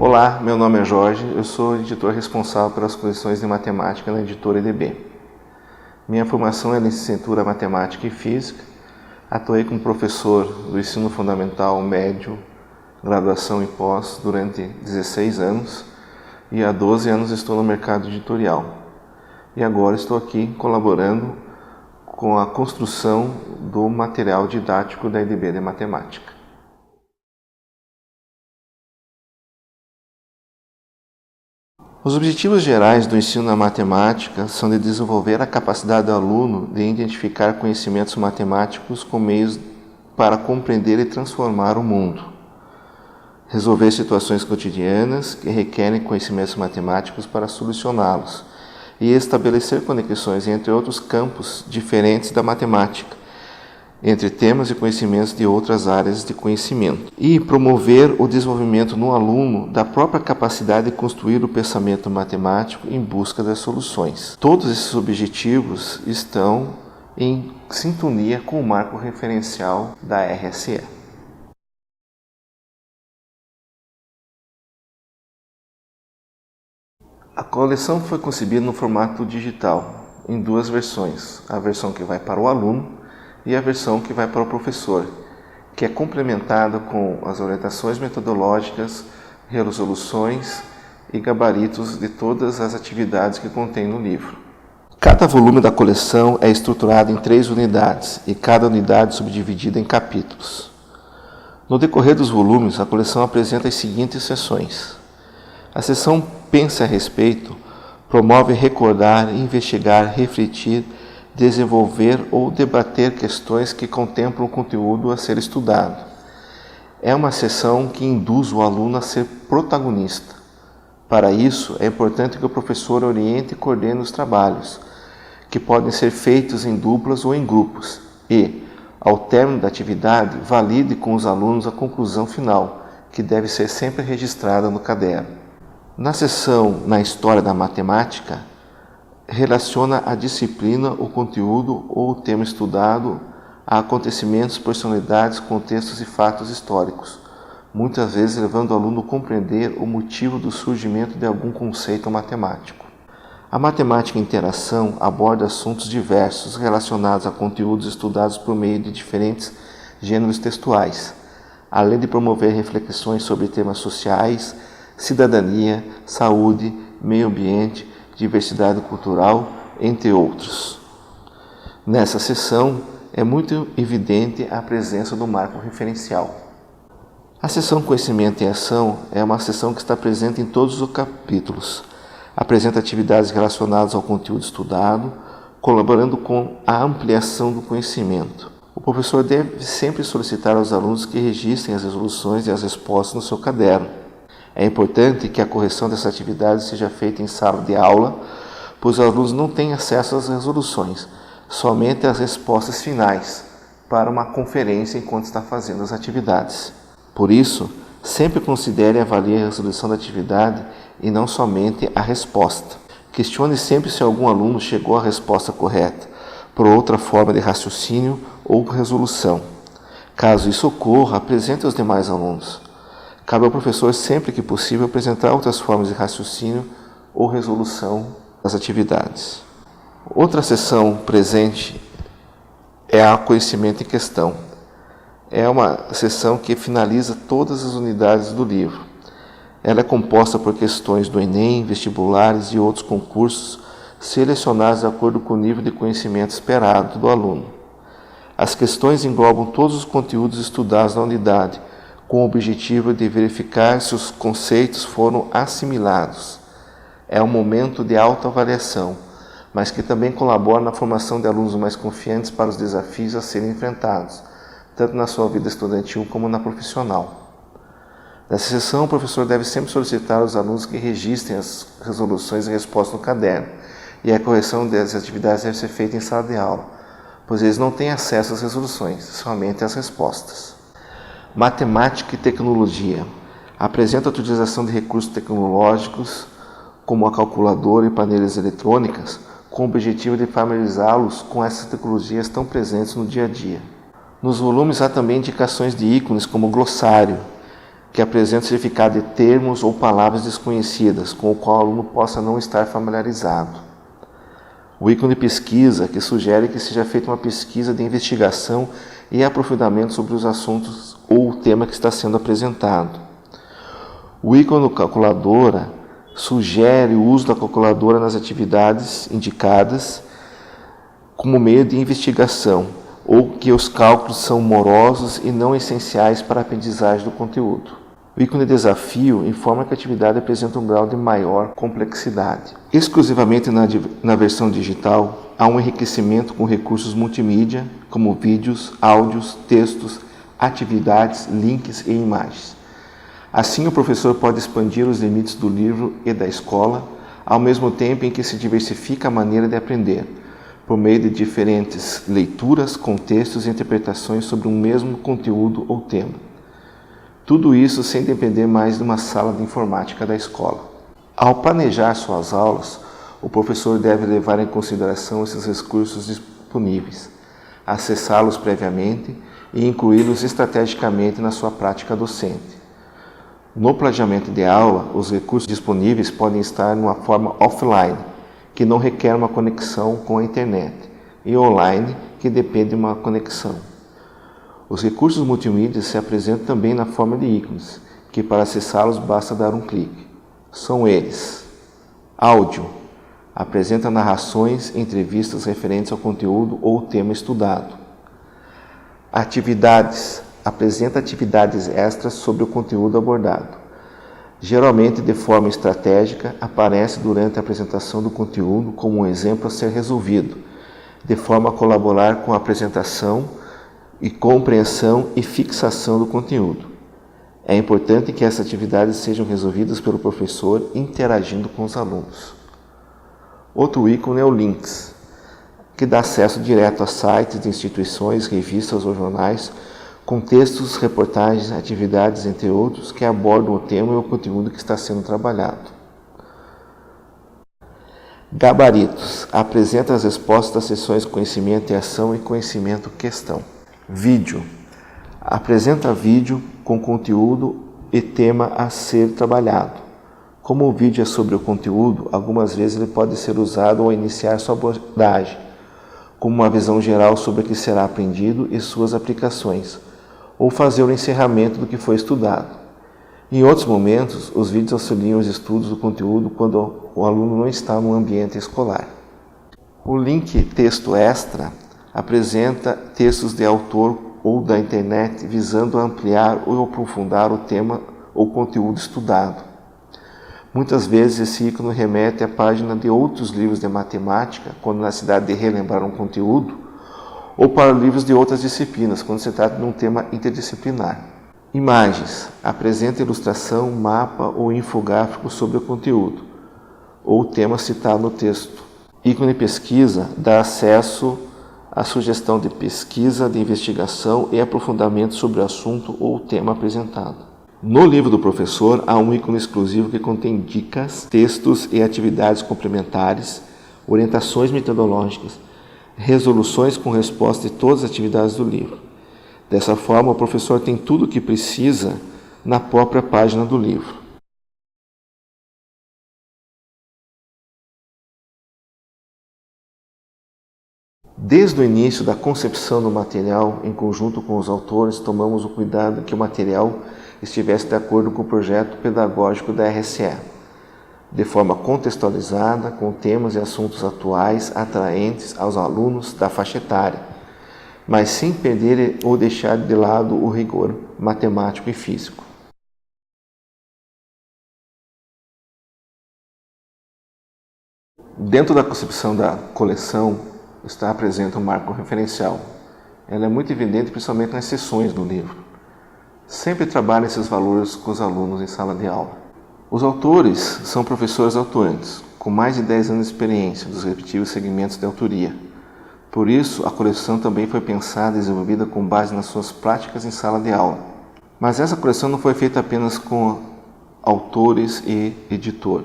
Olá, meu nome é Jorge, eu sou editor responsável pelas coleções de matemática na editora EDB. Minha formação é licenciatura em matemática e física, atuei como professor do ensino fundamental, médio, graduação e pós durante 16 anos e há 12 anos estou no mercado editorial. E agora estou aqui colaborando com a construção do material didático da EDB de matemática. Os objetivos gerais do ensino na matemática são de desenvolver a capacidade do aluno de identificar conhecimentos matemáticos como meios para compreender e transformar o mundo, resolver situações cotidianas que requerem conhecimentos matemáticos para solucioná-los e estabelecer conexões entre outros campos diferentes da matemática, entre temas e conhecimentos de outras áreas de conhecimento, e promover o desenvolvimento no aluno da própria capacidade de construir o pensamento matemático em busca das soluções. Todos esses objetivos estão em sintonia com o marco referencial da RSE. A coleção foi concebida no formato digital, em duas versões, a versão que vai para o aluno e a versão que vai para o professor, que é complementada com as orientações metodológicas, resoluções e gabaritos de todas as atividades que contém no livro. Cada volume da coleção é estruturado em 3 unidades e cada unidade subdividida em capítulos. No decorrer dos volumes, a coleção apresenta as seguintes seções. A seção Pense a Respeito promove recordar, investigar, refletir, desenvolver ou debater questões que contemplam o conteúdo a ser estudado. É uma seção que induz o aluno a ser protagonista. Para isso, é importante que o professor oriente e coordene os trabalhos, que podem ser feitos em duplas ou em grupos, e, ao término da atividade, valide com os alunos a conclusão final, que deve ser sempre registrada no caderno. Na seção Na História da Matemática, relaciona a disciplina, o conteúdo ou o tema estudado a acontecimentos, personalidades, contextos e fatos históricos, muitas vezes levando o aluno a compreender o motivo do surgimento de algum conceito matemático. A matemática em interação aborda assuntos diversos relacionados a conteúdos estudados por meio de diferentes gêneros textuais, além de promover reflexões sobre temas sociais, cidadania, saúde, meio ambiente, diversidade cultural, entre outros. Nessa seção, é muito evidente a presença do marco referencial. A seção Conhecimento em Ação é uma seção que está presente em todos os capítulos. Apresenta atividades relacionadas ao conteúdo estudado, colaborando com a ampliação do conhecimento. O professor deve sempre solicitar aos alunos que registrem as resoluções e as respostas no seu caderno. É importante que a correção dessas atividades seja feita em sala de aula, pois os alunos não têm acesso às resoluções, somente às respostas finais, para uma conferência enquanto está fazendo as atividades. Por isso, sempre considere e avalie a resolução da atividade e não somente a resposta. Questione sempre se algum aluno chegou à resposta correta, por outra forma de raciocínio ou resolução. Caso isso ocorra, apresente aos demais alunos. Cabe ao professor, sempre que possível, apresentar outras formas de raciocínio ou resolução das atividades. Outra seção presente é a Conhecimento em Questão. É uma seção que finaliza todas as unidades do livro. Ela é composta por questões do Enem, vestibulares e outros concursos, selecionadas de acordo com o nível de conhecimento esperado do aluno. As questões englobam todos os conteúdos estudados na unidade, com o objetivo de verificar se os conceitos foram assimilados. É um momento de autoavaliação, mas que também colabora na formação de alunos mais confiantes para os desafios a serem enfrentados, tanto na sua vida estudantil como na profissional. Nessa sessão, o professor deve sempre solicitar aos alunos que registrem as resoluções e respostas no caderno, e a correção das atividades deve ser feita em sala de aula, pois eles não têm acesso às resoluções, somente às respostas. Matemática e Tecnologia. Apresenta a utilização de recursos tecnológicos, como a calculadora e panelas eletrônicas, com o objetivo de familiarizá-los com essas tecnologias tão presentes no dia a dia. Nos volumes há também indicações de ícones como glossário, que apresenta o significado de termos ou palavras desconhecidas, com o qual o aluno possa não estar familiarizado. O ícone pesquisa, que sugere que seja feita uma pesquisa de investigação e aprofundamento sobre os assuntos ou o tema que está sendo apresentado. O ícone calculadora sugere o uso da calculadora nas atividades indicadas como meio de investigação, ou que os cálculos são morosos e não essenciais para a aprendizagem do conteúdo. O ícone desafio informa que a atividade apresenta um grau de maior complexidade. Exclusivamente na versão digital, há um enriquecimento com recursos multimídia, como vídeos, áudios, textos, atividades, links e imagens. Assim, o professor pode expandir os limites do livro e da escola, ao mesmo tempo em que se diversifica a maneira de aprender, por meio de diferentes leituras, contextos e interpretações sobre um mesmo conteúdo ou tema. Tudo isso sem depender mais de uma sala de informática da escola. Ao planejar suas aulas, o professor deve levar em consideração esses recursos disponíveis, acessá-los previamente e incluí-los estrategicamente na sua prática docente. No planejamento de aula, os recursos disponíveis podem estar em uma forma offline, que não requer uma conexão com a internet, e online, que depende de uma conexão. Os recursos multimídia se apresentam também na forma de ícones, que para acessá-los basta dar um clique. São eles: áudio, apresenta narrações, entrevistas referentes ao conteúdo ou tema estudado. Atividades, apresenta atividades extras sobre o conteúdo abordado. Geralmente, de forma estratégica, aparece durante a apresentação do conteúdo como um exemplo a ser resolvido, de forma a colaborar com a apresentação e compreensão e fixação do conteúdo. É importante que essas atividades sejam resolvidas pelo professor interagindo com os alunos. Outro ícone é o Links, que dá acesso direto a sites de instituições, revistas ou jornais, com textos, reportagens, atividades, entre outros, que abordam o tema e o conteúdo que está sendo trabalhado. Gabaritos, apresenta as respostas das sessões Conhecimento e Ação e Conhecimento Questão. Vídeo, apresenta vídeo com conteúdo e tema a ser trabalhado. Como o vídeo é sobre o conteúdo, algumas vezes ele pode ser usado ao iniciar sua abordagem, como uma visão geral sobre o que será aprendido e suas aplicações, ou fazer o encerramento do que foi estudado. Em outros momentos, os vídeos auxiliam os estudos do conteúdo quando o aluno não está no ambiente escolar. O link Texto Extra apresenta textos de autor ou da internet visando ampliar ou aprofundar o tema ou conteúdo estudado. Muitas vezes esse ícone remete à página de outros livros de matemática, quando na necessidade de relembrar um conteúdo, ou para livros de outras disciplinas, quando se trata de um tema interdisciplinar. Imagens, apresenta ilustração, mapa ou infográfico sobre o conteúdo, ou o tema citado no texto. Ícone pesquisa dá acesso à sugestão de pesquisa, de investigação e aprofundamento sobre o assunto ou o tema apresentado. No livro do professor, há um ícone exclusivo que contém dicas, textos e atividades complementares, orientações metodológicas, resoluções com resposta de todas as atividades do livro. Dessa forma, o professor tem tudo o que precisa na própria página do livro. Desde o início da concepção do material, em conjunto com os autores, tomamos o cuidado que o material estivesse de acordo com o projeto pedagógico da RSE, de forma contextualizada, com temas e assuntos atuais, atraentes aos alunos da faixa etária, mas sem perder ou deixar de lado o rigor matemático e físico. Dentro da concepção da coleção, está presente um marco referencial. Ela é muito evidente, principalmente nas seções do livro. Sempre trabalha esses valores com os alunos em sala de aula. Os autores são professores atuantes, com mais de 10 anos de experiência dos respectivos segmentos de autoria. Por isso, a coleção também foi pensada e desenvolvida com base nas suas práticas em sala de aula. Mas essa coleção não foi feita apenas com autores e editor.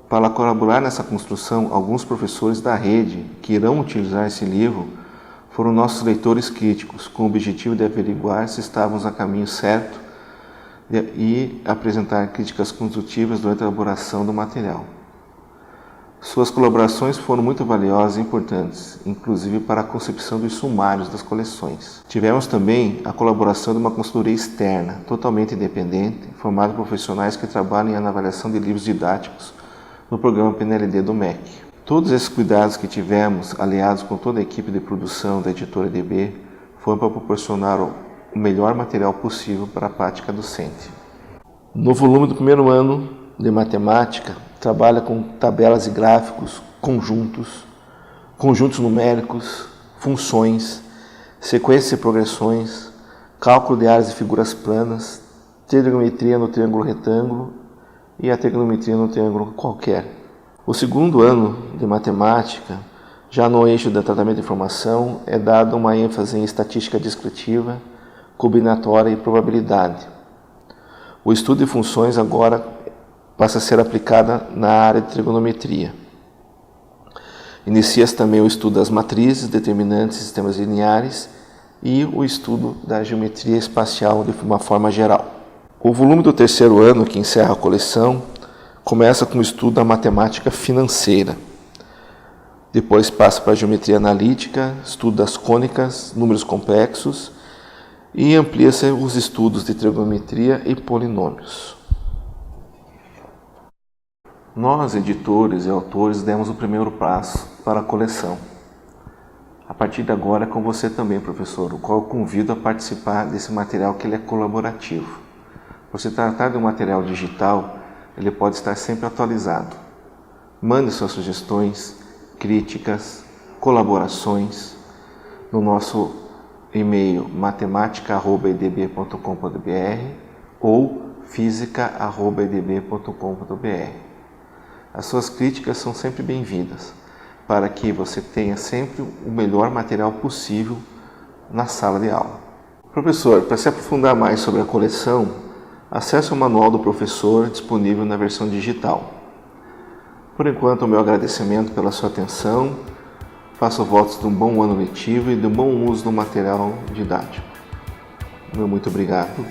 Para colaborar nessa construção, alguns professores da rede que irão utilizar esse livro foram nossos leitores críticos, com o objetivo de averiguar se estávamos a caminho certo e apresentar críticas construtivas durante a elaboração do material. Suas colaborações foram muito valiosas e importantes, inclusive para a concepção dos sumários das coleções. Tivemos também a colaboração de uma consultoria externa, totalmente independente, formada por profissionais que trabalham na avaliação de livros didáticos no programa PNLD do MEC. Todos esses cuidados que tivemos, aliados com toda a equipe de produção da editora EDB, foram para proporcionar o melhor material possível para a prática docente. No volume do primeiro ano de matemática, trabalha com tabelas e gráficos, conjuntos numéricos, funções, sequências e progressões, cálculo de áreas e figuras planas, trigonometria no triângulo retângulo e a trigonometria no triângulo qualquer. O segundo ano de matemática, já no eixo do tratamento de informação, é dada uma ênfase em estatística descritiva, combinatória e probabilidade. O estudo de funções agora passa a ser aplicada na área de trigonometria. Inicia-se também o estudo das matrizes, determinantes e sistemas lineares e o estudo da geometria espacial de uma forma geral. O volume do terceiro ano, que encerra a coleção, começa com o estudo da matemática financeira. Depois passa para a geometria analítica, estudo das cônicas, números complexos e amplia-se os estudos de trigonometria e polinômios. Nós, editores e autores, demos o primeiro passo para a coleção. A partir de agora é com você também, professor, o qual eu convido a participar desse material que ele é colaborativo. Por se tratar de um material digital, ele pode estar sempre atualizado. Mande suas sugestões, críticas, colaborações no nosso e-mail matematica@edb.com.br ou física@edb.com.br. As suas críticas são sempre bem-vindas, para que você tenha sempre o melhor material possível na sala de aula. Professor, para se aprofundar mais sobre a coleção, acesse o Manual do Professor disponível na versão digital. Por enquanto, o meu agradecimento pela sua atenção, faço votos de um bom ano letivo e de um bom uso do material didático. Muito obrigado.